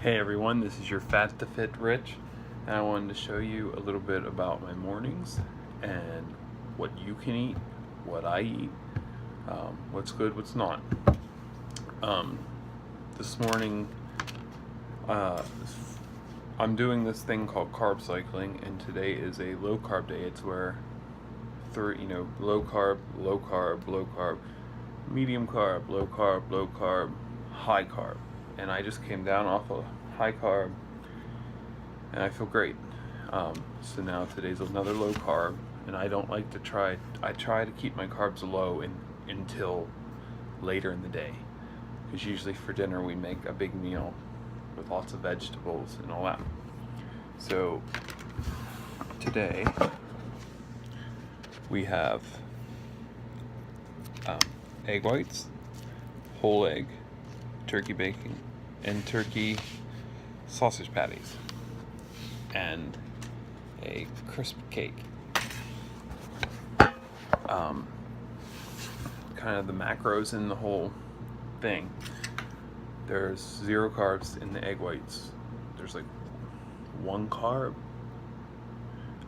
Hey everyone, this is your Fat to Fit Rich, and I wanted to show you a little bit about my mornings and what you can eat, what I eat, what's good, what's not. Um, this morning, uh, I'm doing this thing called carb cycling, and today is a low carb day. It's where low carb, low carb, low carb, medium carb, low carb, low carb, high carb. And I just came down off of high carb and I feel great. So now today's another low carb, and I don't like to I try to keep my carbs low until later in the day, because usually for dinner we make a big meal with lots of vegetables and all that. So today we have egg whites, whole egg, turkey bacon, and turkey sausage patties, and a crisp cake. Kind of the macros in the whole thing. There's 0 carbs in the egg whites. There's like 1 carb.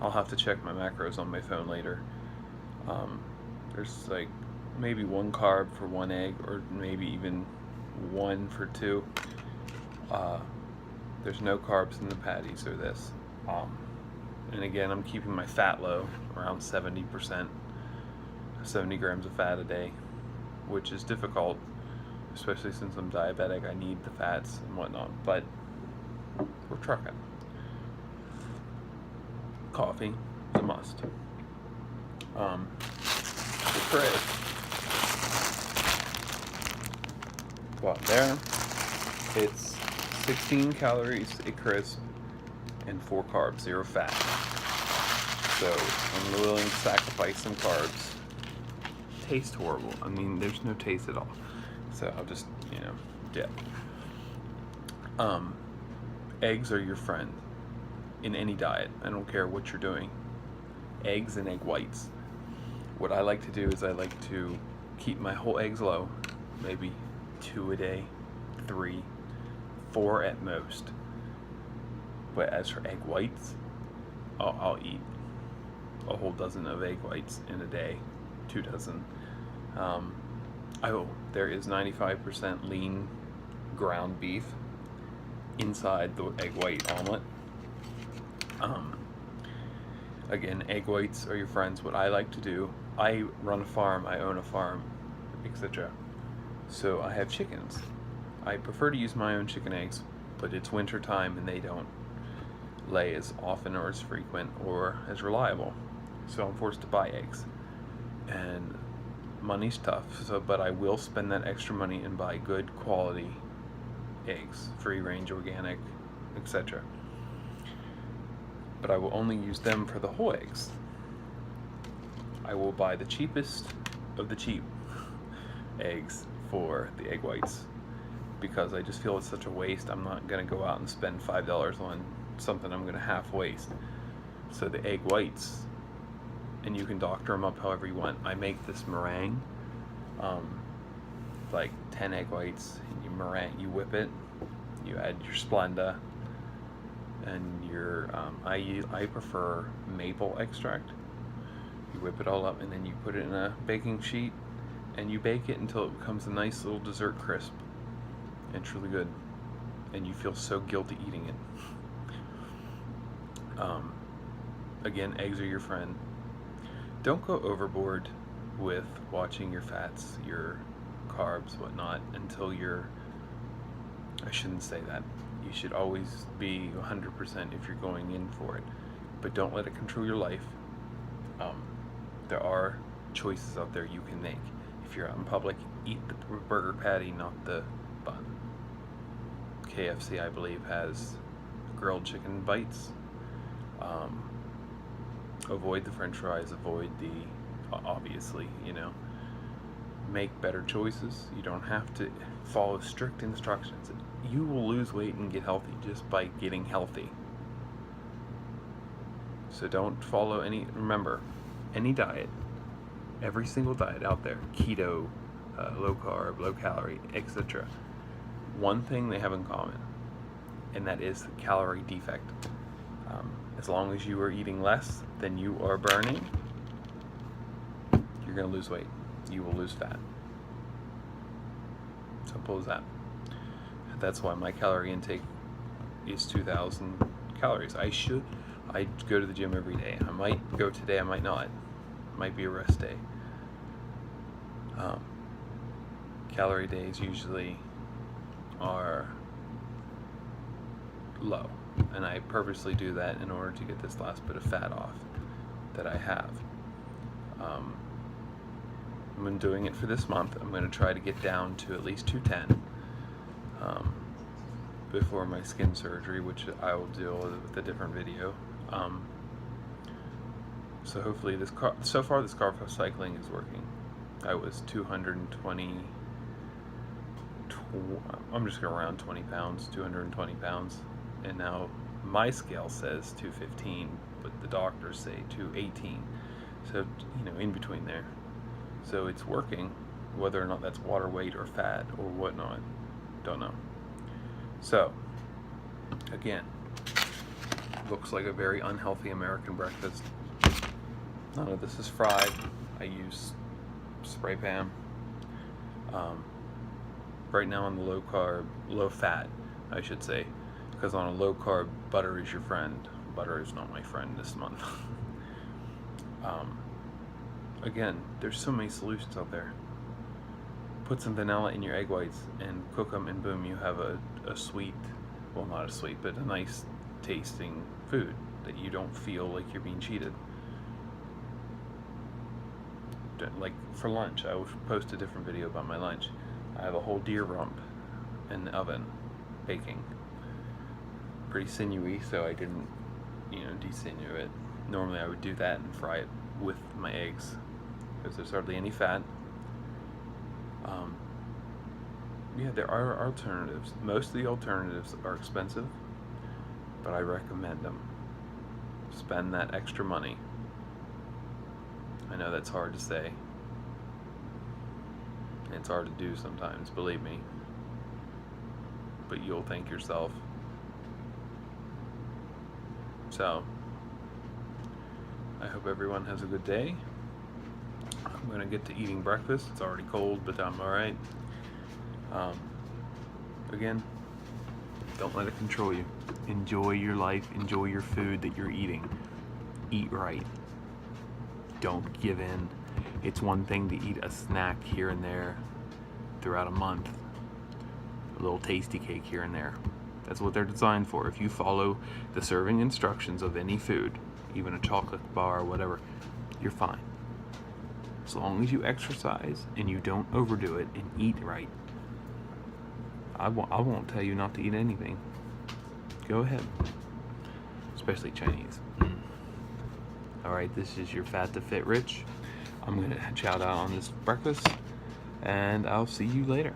I'll have to check my macros on my phone later. There's like maybe 1 carb for 1 egg, or maybe even 1 for 2. There's no carbs in the patties or this. And again, I'm keeping my fat low, around 70%, 70 grams of fat a day, which is difficult, especially since I'm diabetic. I need the fats and whatnot, but we're trucking. Coffee is a must. The tray. Go out there. It's 16 calories, a crisp, and 4 carbs, 0 fat. So I'm willing to sacrifice some carbs. Tastes horrible. I mean, there's no taste at all. So I'll just, dip. Eggs are your friend in any diet. I don't care what you're doing. Eggs and egg whites. What I like to do is I like to keep my whole eggs low, maybe 2 a day, 3, 4 at most. But as for egg whites, I'll eat a whole dozen of egg whites in a day, 2 dozen. There is 95% lean ground beef inside the egg white omelet. Again, egg whites are your friends. What I like to do, I run a farm, I own a farm, etc. So I have chickens. I prefer to use my own chicken eggs, but it's winter time and they don't lay as often or as frequent or as reliable. So I'm forced to buy eggs. And money's tough, but I will spend that extra money and buy good quality eggs, free range, organic, etc. But I will only use them for the whole eggs. I will buy the cheapest of the cheap eggs for the egg whites, because I just feel it's such a waste. I'm not going to go out and spend $5 on something I'm going to half waste. So the egg whites, and you can doctor them up however you want. I make this meringue, like 10 egg whites, and you whip it, you add your Splenda, and your, I prefer maple extract. You whip it all up, and then you put it in a baking sheet, and you bake it until it becomes a nice little dessert crisp, and truly good, and you feel so guilty eating it. Again, eggs are your friend. Don't go overboard with watching your fats, your carbs, whatnot, until I shouldn't say that. You should always be 100% if you're going in for it, but don't let it control your life. There are choices out there you can make. If you're out in public, eat the burger patty, not the bun. KFC, I believe, has grilled chicken bites. Avoid the french fries, avoid obviously, make better choices. You don't have to follow strict instructions. You will lose weight and get healthy just by getting healthy. So don't follow remember, any diet, every single diet out there, keto, low carb, low calorie, etc. One thing they have in common: and that is the calorie defect. As long as you are eating less than you are burning, you're going to lose weight. You will lose fat. Simple as that. That's why my calorie intake is 2,000 calories. I go to the gym every day. I might go today, I might not. It might be a rest day. Calorie days usually are low, and I purposely do that in order to get this last bit of fat off that I have. I'm doing it for this month. I'm going to try to get down to at least 210 before my skin surgery, which I will deal with a different video. So hopefully so far this carb cycling is working. I was 220, I'm just going to round 20 pounds, 220 pounds, and now my scale says 215, but the doctors say 218, so in between there. So it's working. Whether or not that's water weight or fat or whatnot, don't know. So again, looks like a very unhealthy American breakfast. None of this is fried. I use spray pan. Right now on the low fat, I should say, because on a low carb, butter is your friend. Butter is not my friend this month. Again, there's so many solutions out there. Put some vanilla in your egg whites and cook them, and boom, you have a sweet, well, not a sweet, but a nice tasting food that you don't feel like you're being cheated. Like for lunch, I will post a different video about my lunch. I have a whole deer rump in the oven baking. Pretty sinewy, so I didn't desinew it. Normally I would do that and fry it with my eggs because there's hardly any fat. Yeah, there are alternatives. Most of the alternatives are expensive, but I recommend them. Spend that extra money. I know that's hard to say. It's hard to do sometimes, believe me. But you'll thank yourself. So, I hope everyone has a good day. I'm going to get to eating breakfast. It's already cold, but I'm alright. Again, don't let it control you. Enjoy your life. Enjoy your food that you're eating. Eat right. Don't give in. It's one thing to eat a snack here and there throughout a month. A little tasty cake here and there. That's what they're designed for. If you follow the serving instructions of any food, even a chocolate bar or whatever, you're fine. As long as you exercise and you don't overdo it and eat right. I won't tell you not to eat anything. Go ahead. Especially Chinese. Alright, this is your Fat to Fit Rich. I'm going to chow down on this breakfast, and I'll see you later.